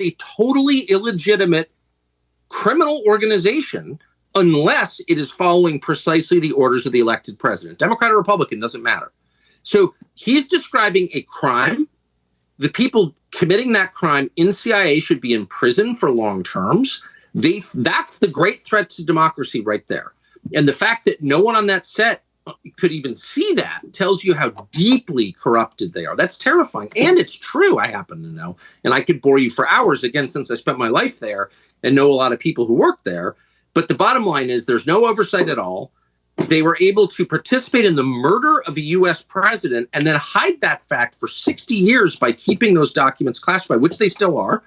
a totally illegitimate criminal organization unless it is following precisely the orders of the elected president. Democrat or Republican, doesn't matter. So he's describing a crime. The people committing that crime in CIA should be in prison for long terms. That's the great threat to democracy right there. And the fact that no one on that set could even see that tells you how deeply corrupted they are. That's terrifying. And it's true, I happen to know. And I could bore you for hours, again, since I spent my life there and know a lot of people who work there. But the bottom line is there's no oversight at all. They were able to participate in the murder of a U.S. president and then hide that fact for 60 years by keeping those documents classified, which they still are.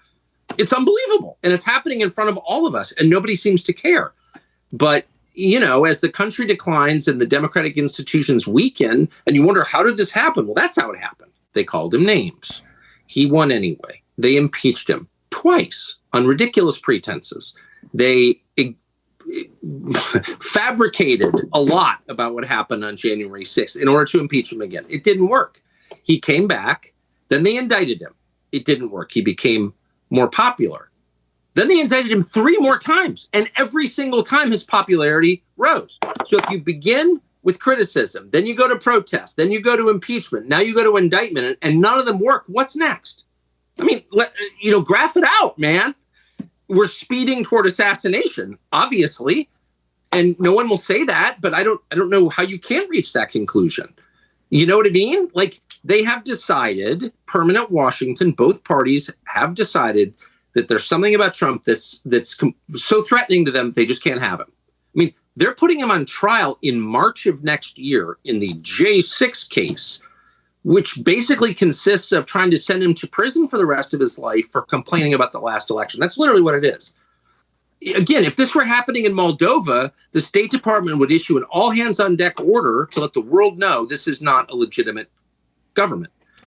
It's unbelievable. And it's happening in front of all of us, and nobody seems to care. But, you know, as the country declines and the democratic institutions weaken, and you wonder, how did this happen? Well, that's how it happened. They called him names. He won anyway. They impeached him twice on ridiculous pretenses. They fabricated a lot about what happened on January 6th in order to impeach him again. It didn't work. He came back. Then they indicted him. It didn't work. He became more popular. Then they indicted him 3 more times. And every single time his popularity rose. So if you begin with criticism, then you go to protest, then you go to impeachment, now you go to indictment, and none of them work, what's next? I mean, graph it out, man. We're speeding toward assassination, obviously, and no one will say that, but I don't know how you can't reach that conclusion. You know what I mean? Like, they have decided, permanent Washington, both parties have decided that there's something about Trump that's so threatening to them, they just can't have him. I mean, they're putting him on trial in March of next year in the J6 case, which basically consists of trying to send him to prison for the rest of his life for complaining about the last election. That's literally what it is. Again, if this were happening in Moldova, the State Department would issue an all-hands-on-deck order to let the world know this is not a legitimate government.